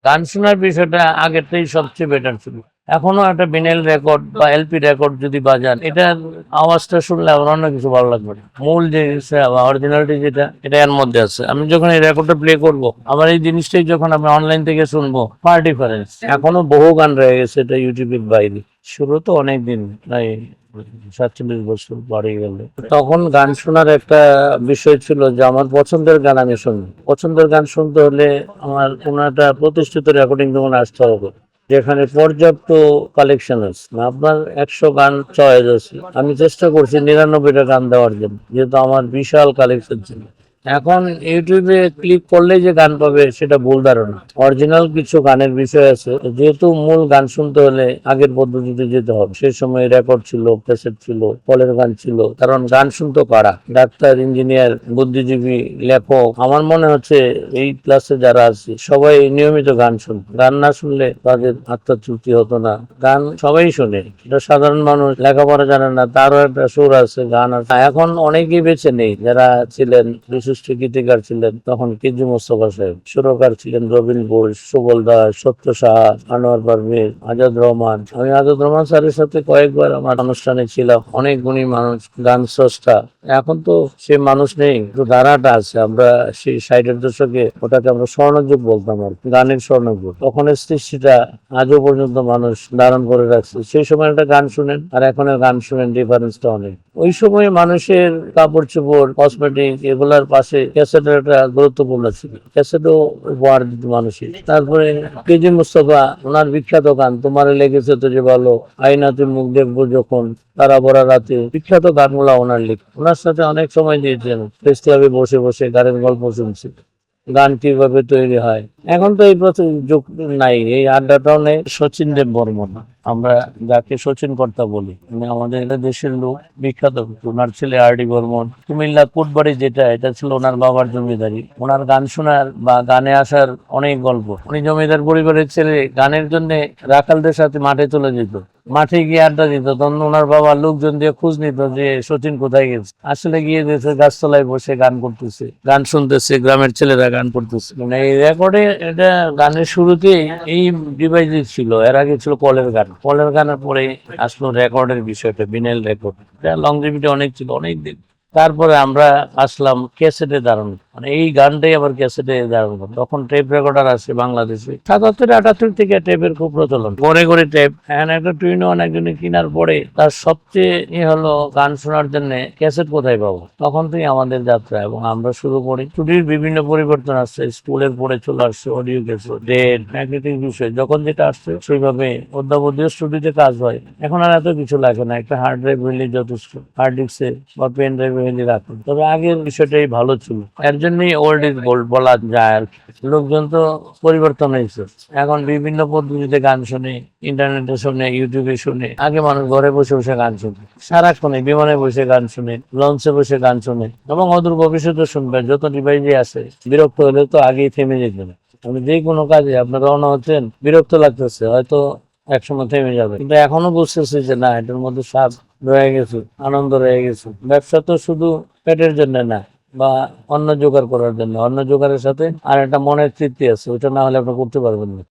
গান শোনার বিষয়টা আগেরটাই সবচেয়ে বেটার ছিল। এখনো একটা ভিনাইল রেকর্ড বা এলপি রেকর্ড যদি বাজান, এটার আওয়াজটা শুনলে আমার অন্য কিছু ভালো লাগবে না। মূল যে অরিজিনালিটি যেটা, এটা এর মধ্যে আছে। আমি যখন এই রেকর্ডটা প্লে করব, আমার এই জিনিসটাই যখন আমি অনলাইন থেকে শুনবো, ফার ডিফারেন্স। এখনো বহু গান রয়ে গেছে এটা ইউটিউবের বাইরে। শুরু তো অনেক দিন, প্রায় 47 বছর বাড়ে গেল। তখন গান শোনার একটা বিষয় ছিল যে আমার পছন্দের গান আমি শুনি। পছন্দের গান শুনতে হলে আমার কোনো একটা প্রতিষ্ঠিত রেকর্ডিং দোকানে আসতে হবে, যেখানে পর্যাপ্ত কালেকশন আছে। আপনার 100 গান চয়েস আছে, আমি চেষ্টা করছি 99টা গান দেওয়ার জন্য, যেহেতু আমার বিশাল কালেকশন ছিল। এখন ইউটিউবে ক্লিক করলে যে গান পাবে সেটা ভুল ধারণা। অরিজিনাল কিছু গানের বিষয় আছে, যেহেতু মূল গান শুনতে হলে আগের পদ্ধতিতে যেতে হবে। সেই সময় রেকর্ড ছিল, ক্যাসেট ছিল, কলের গান ছিল। কারণ গান শুনতো কারা? ডাক্তার, ইঞ্জিনিয়ার, বুদ্ধিজীবী, লেখক। আমার মনে হচ্ছে এই ক্লাসে যারা আছে সবাই নিয়মিত গান শুন। গান না শুনলে তাদের আত্মতৃপ্তি হতো না। গান সবাই শোনে, এটা সাধারণ মানুষ লেখাপড়া জানে না, তারও একটা সুর আছে, গান আছে। এখন অনেকেই বেঁচে নেই যারা ছিলেন বিশিষ্ট গীতিকার ছিলেন তখন। কেজি মোস্তফা সাহেব, সুরকার ছিলেন রবীন বোস, সুবল দাস, সত্য সাহা, আনোয়ার পারভেজ, আজাদ রহমান। আমি আজাদ রহমান স্যারের সাথে কয়েকবার আমার অনুষ্ঠানে ছিলাম। অনেক গুণী মানুষ, গান স্রষ্টা। এখন তো সে মানুষ নেই, কিন্তু ধারাটা আছে। আমরা সেই 60-এর দশকে ওটাকে আমরা স্বর্ণযুগ বলতাম আর কি, গানের স্বর্ণযুগ। তখন সৃষ্টিটা আজও পর্যন্ত মানুষ ধারণ করে রাখছে। সেই সময় একটা গান শুনেন আর এখনের গান শুনেন, ডিফারেন্সটা অনেক। ওই সময় মানুষের কাপড় চোপড়, কসমেটিক এগুলার পাশে ক্যাসেটের একটা গুরুত্বপূর্ণ ছিল। ক্যাসেটও উপহার দিত মানুষের। তারপরে কেজি মুস্তফা, ওনার বিখ্যাত গান তোমার লেগেছে তো যে ভালো, আইনাতে মুখ দেখবো যখন, তারা ভরা রাতে, বিখ্যাত গানগুলা ওনার লিখ। ওনার সাথে অনেক সময় দিয়েছেন, প্রেস ক্লাবে বসে বসে গানের গল্প শুনছি, গান কিভাবে তৈরি হয়। এখন তো এই যুগ নাই, এই আড্ডাটাও নেই। সচিন দেব বর্মন, আমরা যাকে সচিন কর্তা বলি, উনি আমাদের দেশের লোক, বিখ্যাত। ওনার ছেলে আর.ডি. বর্মন, কুমিল্লা কোটবাড়ি যেটা, এটা ছিল ওনার বাবার জমিদারি। ওনার গান শোনার বা গানে আসার অনেক গল্প। উনি জমিদার পরিবারের ছেলে, গানের জন্য রাখালদের সাথে মাঠে চলে যেত, মাঠে গিয়ে আড্ডা দিত। তখন ওনার বাবা লোকজন দিয়ে খোঁজ নিত যে সচিন কোথায় গেছে। আসলে গিয়ে দেখছে গাছতলায় বসে গান করতেছে, গান শুনতেছে, গ্রামের ছেলেরা গান করতেছে। মানে এই রেকর্ডে, এটা গানের শুরুতেই এই ডিভাইস ছিল। এর আগে ছিল কলের গান, কলের গানের পরে আসলো রেকর্ডের বিষয়টা, ভিনাইল রেকর্ড। এটা লংজিভিটি অনেক ছিল, অনেক দিন। তারপরে আমরা আসলাম ক্যাসেটে দাঁড়ানো, মানে এই গানটাই আবার ক্যাসেটে দাঁড়ানো। তখন টেপ রেকর্ডার আসে বাংলাদেশে 77-78 থেকে। টেপের খুব প্রচলন, ঘরে ঘরে টেপ। এখন একটা টুইন একজনে কেনার পরে তার সবচেয়ে হলো গান শোনার জন্য ক্যাসেট কোথায় পাবো। তখন থেকে আমাদের যাত্রা, এবং আমরা শুরু করি। স্টুডিওর বিভিন্ন পরিবর্তন আসছে, স্কুলের পরে চলে আসছে অডিও ক্যাসেট, ডেট, ম্যাগনেটিক বিষয়। যখন যেটা আসছে সেইভাবে অদ্যাবধি স্টুডিওতে কাজ হয়। এখন আর এত কিছু লাগে না, একটা হার্ড ড্রাইভ হইলে যথেষ্ট, হার্ড ডিস্কে বা পেন ড্রাইভ হইলে রাখুন। তবে আগের বিষয়টাই ভালো ছিল, এর জন্যই ওল্ড ইজ গোল্ড বলা যায়। লোকজন তো পরিবর্তন হয়েছে, এখন বিভিন্ন পদ্ধতিতে গান শুনে, ইন্টারনেটে শুনে, ইউটিউবে শুনে। আগে মানুষ ঘরে বসে বসে গান শুনে, সারাক্ষণে বিমানে বসে গান শুনে, লঞ্চে বসে গান শুনে, এবং অদূর ভবিষ্যতে শুনবে। যত ডিভাইসে আছে, বিরক্ত হলে তো আগেই থেমে যেতে না। আমি যে কোনো কাজে আপনার রওনা হচ্ছেন, বিরক্ত লাগতেছে, হয়তো একসময় থেমে যাবে, কিন্তু এখনো বুঝতেছি যে না, এটার মধ্যে স্বাদ রয়ে গেছে, আনন্দ রয়ে গেছে। ব্যবসা তো শুধু পেটের জন্য না, বা অন্ন জোগাড় করার জন্য। অন্ন জোগাড়ের সাথে আর একটা মনের তৃপ্তি আছে, ওটা না হলে আপনি করতে পারবেন না।